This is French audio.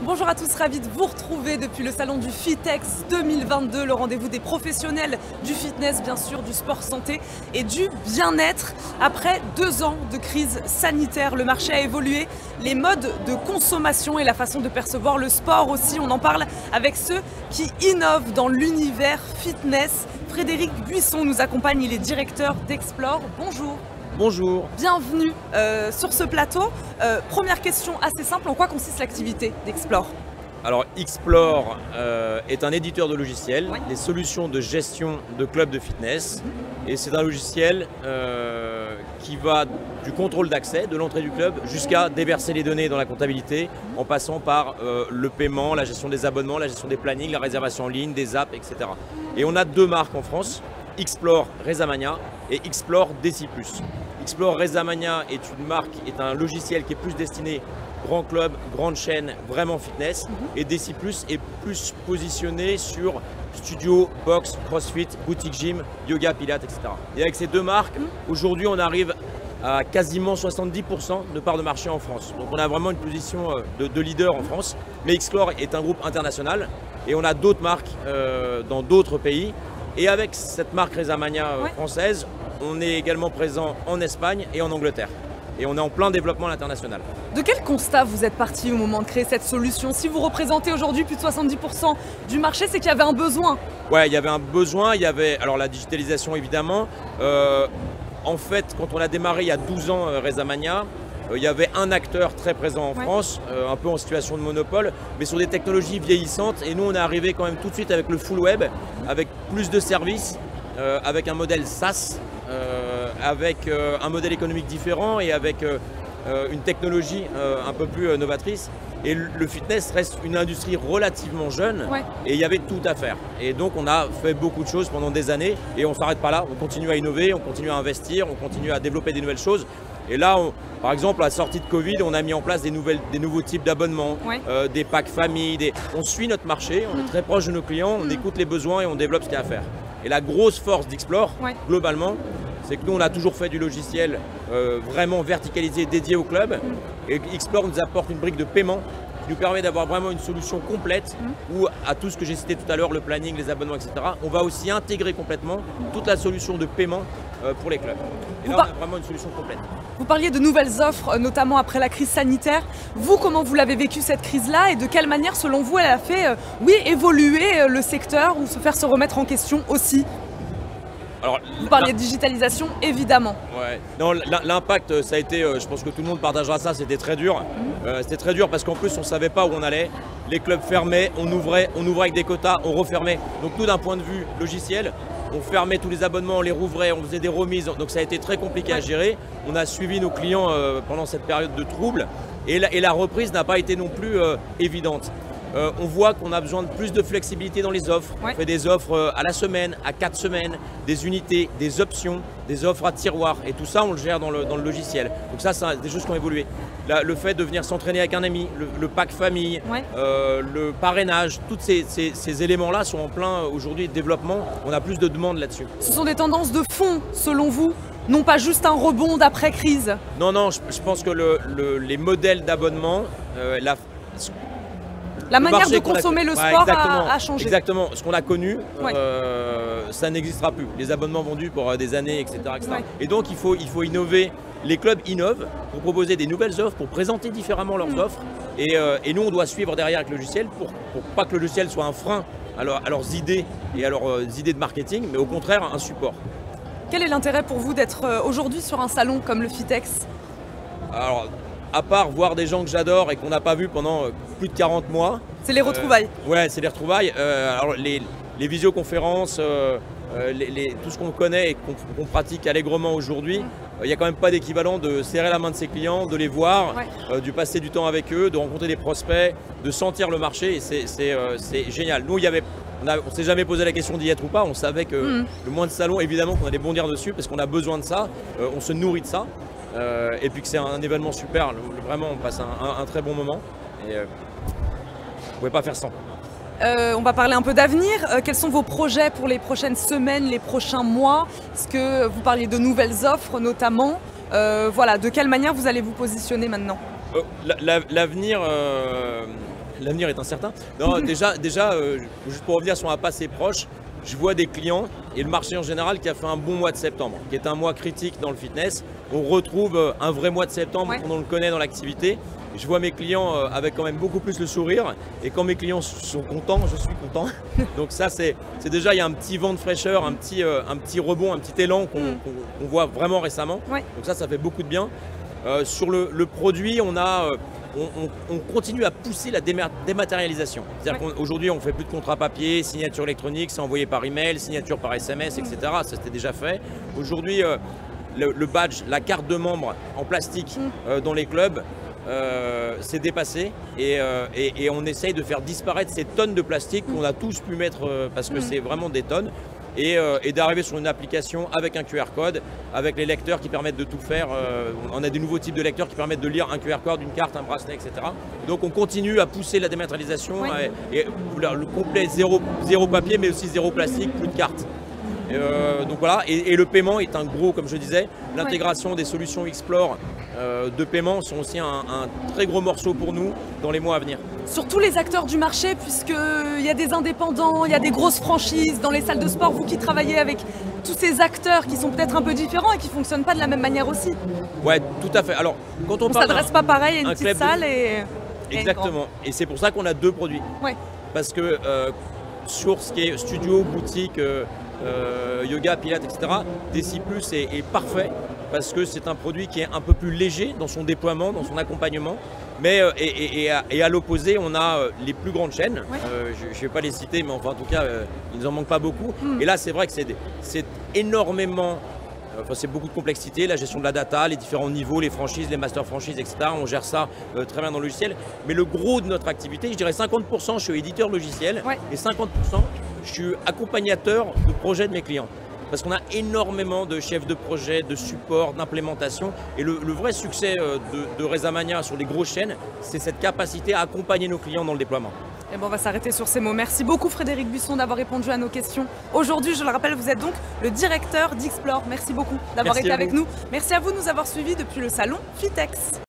Bonjour à tous, ravi de vous retrouver depuis le salon du Fitex 2022, le rendez-vous des professionnels du fitness, bien sûr, du sport santé et du bien-être. Après 2 ans de crise sanitaire, le marché a évolué, les modes de consommation et la façon de percevoir le sport aussi. On en parle avec ceux qui innovent dans l'univers fitness. Frédéric Buisson nous accompagne, il est directeur d'Explore. Bonjour. Bonjour. Bienvenue sur ce plateau. Première question assez simple, en quoi consiste l'activité d'Explore? Alors Explore est un éditeur de logiciels, Oui. des solutions de gestion de clubs de fitness. Et c'est un logiciel qui va du contrôle d'accès, de l'entrée du club, jusqu'à déverser les données dans la comptabilité, en passant par le paiement, la gestion des abonnements, la gestion des plannings, la réservation en ligne, des apps, etc. Et on a 2 marques en France, Explore Rezamania et Explore DC+. Explore Rezamania est une marque, est un logiciel qui est plus destiné grand club, grande chaîne, vraiment fitness. Et DC+, est plus positionné sur studio, box, crossfit, boutique gym, yoga, pilates, etc. Et avec ces 2 marques, aujourd'hui on arrive à quasiment 70% de part de marché en France. Donc on a vraiment une position de leader en France. Mais Explore est un groupe international et on a d'autres marques dans d'autres pays. Et avec cette marque Rezamania française, on est également présent en Espagne et en Angleterre. Et on est en plein développement à l'international. De quel constat vous êtes parti au moment de créer cette solution? Si vous représentez aujourd'hui plus de 70% du marché, c'est qu'il y avait un besoin. Ouais, il y avait un besoin, il y avait alors la digitalisation évidemment. En fait, quand on a démarré il y a 12 ans Rezamania, il y avait un acteur très présent en France, un peu en situation de monopole, mais sur des technologies vieillissantes. Et nous, on est arrivé quand même tout de suite avec le full web, avec plus de services, avec un modèle SaaS, avec un modèle économique différent et avec une technologie un peu plus novatrice. Et le fitness reste une industrie relativement jeune et il y avait tout à faire. Et donc on a fait beaucoup de choses pendant des années et on ne s'arrête pas là. On continue à innover, on continue à investir, on continue à développer des nouvelles choses. Et là, par exemple, à la sortie de Covid, on a mis en place des nouveaux types d'abonnements, des packs famille. On suit notre marché, on est très proche de nos clients, on écoute les besoins et on développe ce qu'il y a à faire. Et la grosse force d'Explore, globalement, c'est que nous, on a toujours fait du logiciel vraiment verticalisé, dédié au club. Et Explore nous apporte une brique de paiement qui nous permet d'avoir vraiment une solution complète où, à tout ce que j'ai cité tout à l'heure, le planning, les abonnements, etc., on va aussi intégrer complètement toute la solution de paiement pour les clubs. Et là, on a vraiment une solution complète. Vous parliez de nouvelles offres, notamment après la crise sanitaire. Vous, comment vous l'avez vécu cette crise-là et de quelle manière, selon vous, elle a fait évoluer le secteur ou se remettre en question aussi? Alors, vous parliez de digitalisation, évidemment. Ouais. Non, l'impact, ça a été, je pense que tout le monde partagera ça, c'était très dur. C'était très dur parce qu'en plus, on ne savait pas où on allait. Les clubs fermaient, on ouvrait avec des quotas, on refermait. Donc nous, d'un point de vue logiciel, on fermait tous les abonnements, on les rouvrait, on faisait des remises. Donc ça a été très compliqué à gérer. On a suivi nos clients pendant cette période de trouble. Et la reprise n'a pas été non plus évidente. On voit qu'on a besoin de plus de flexibilité dans les offres. On fait des offres à la semaine, à 4 semaines, des unités, des options, des offres à tiroir. Et tout ça, on le gère dans le logiciel. Donc ça, c'est des choses qui ont évolué. Le fait de venir s'entraîner avec un ami, le pack famille, le parrainage, tous ces éléments-là sont en plein aujourd'hui développement. On a plus de demandes là-dessus. Ce sont des tendances de fond, selon vous? Non pas juste un rebond d'après-crise? Non, je pense que les modèles d'abonnement, la manière de consommer le sport a changé. Exactement. Ce qu'on a connu, ça n'existera plus. Les abonnements vendus pour des années, etc. Et donc, il faut innover. Les clubs innovent pour proposer des nouvelles offres, pour présenter différemment leurs offres. Et nous, on doit suivre derrière avec le logiciel pour pas que le logiciel soit un frein à leurs idées et à leurs idées de marketing, mais au contraire, un support. Quel est l'intérêt pour vous d'être aujourd'hui sur un salon comme le Fitex? Alors, à part voir des gens que j'adore et qu'on n'a pas vus pendant plus de 40 mois. C'est les retrouvailles. Ouais, c'est les retrouvailles. Alors les visioconférences, tout ce qu'on connaît et qu'on pratique allègrement aujourd'hui, il n'y a quand même pas d'équivalent de serrer la main de ses clients, de les voir, de passer du temps avec eux, de rencontrer des prospects, de sentir le marché. Et c'est génial. Nous, on ne s'est jamais posé la question d'y être ou pas. On savait que le moins de salons, évidemment, qu'on allait bondir dessus parce qu'on a besoin de ça. On se nourrit de ça. Et puis que c'est un événement super, vraiment on passe un très bon moment et on ne pouvait pas faire sans. On va parler un peu d'avenir. Quels sont vos projets pour les prochaines semaines, les prochains mois? Est-ce que vous parliez de nouvelles offres notamment? Voilà, de quelle manière vous allez vous positionner maintenant? L'avenir, l'avenir est incertain. Non, déjà juste pour revenir sur un passé proche, je vois des clients et le marché en général qui a fait un bon mois de septembre, qui est un mois critique dans le fitness. On retrouve un vrai mois de septembre qu'on le connaît dans l'activité. Je vois mes clients avec quand même beaucoup plus le sourire, et quand mes clients sont contents, je suis content. Donc ça, c'est déjà, il y a un petit vent de fraîcheur, un petit rebond, un petit élan qu'on voit vraiment récemment. Donc ça fait beaucoup de bien. Sur le produit, on continue à pousser la dématérialisation. C'est-à-dire qu'aujourd'hui, on ne fait plus de contrat papier, signature électronique, c'est envoyé par email, signature par SMS, etc. Ça, c'était déjà fait. Aujourd'hui, le badge, la carte de membre en plastique dans les clubs, c'est dépassé, et on essaye de faire disparaître ces tonnes de plastique qu'on a tous pu mettre, parce que c'est vraiment des tonnes, et d'arriver sur une application avec un QR code, avec les lecteurs qui permettent de tout faire. On a des nouveaux types de lecteurs qui permettent de lire un QR code, une carte, un bracelet, etc. Donc on continue à pousser la dématérialisation, et le complet zéro papier, mais aussi zéro plastique, plus de cartes. Donc voilà, et le paiement est un gros, comme je disais, l'intégration des solutions Explore de paiement sont aussi un très gros morceau pour nous dans les mois à venir. Sur tous les acteurs du marché, puisqu'il y a des indépendants, il y a des grosses franchises dans les salles de sport, vous qui travaillez avec tous ces acteurs qui sont peut-être un peu différents et qui ne fonctionnent pas de la même manière aussi. Ouais, tout à fait. Alors, quand on ne s'adresse pas pareil à une petite salle Exactement, et c'est pour ça qu'on a deux produits. Parce que sur ce qui est studio, boutique, yoga, pilates, etc., DC+ est parfait, parce que c'est un produit qui est un peu plus léger dans son déploiement, dans son accompagnement. Mais à l'opposé, on a les plus grandes chaînes. Je ne vais pas les citer, mais enfin, en tout cas, il ne nous en manque pas beaucoup. Et là, c'est vrai que c'est énormément... Enfin, c'est beaucoup de complexité, la gestion de la data, les différents niveaux, les franchises, les master franchises, etc. On gère ça très bien dans le logiciel. Mais le gros de notre activité, je dirais 50%, je suis éditeur logiciel, et 50%, je suis accompagnateur de projets de mes clients. Parce qu'on a énormément de chefs de projet, de support, d'implémentation. Et le vrai succès de Rezamania sur les grosses chaînes, c'est cette capacité à accompagner nos clients dans le déploiement. Et bon, on va s'arrêter sur ces mots. Merci beaucoup Frédéric Buisson d'avoir répondu à nos questions. Aujourd'hui, je le rappelle, vous êtes donc le directeur d'Explore. Merci beaucoup d'avoir été avec nous. Merci à vous de nous avoir suivis depuis le salon Fitex.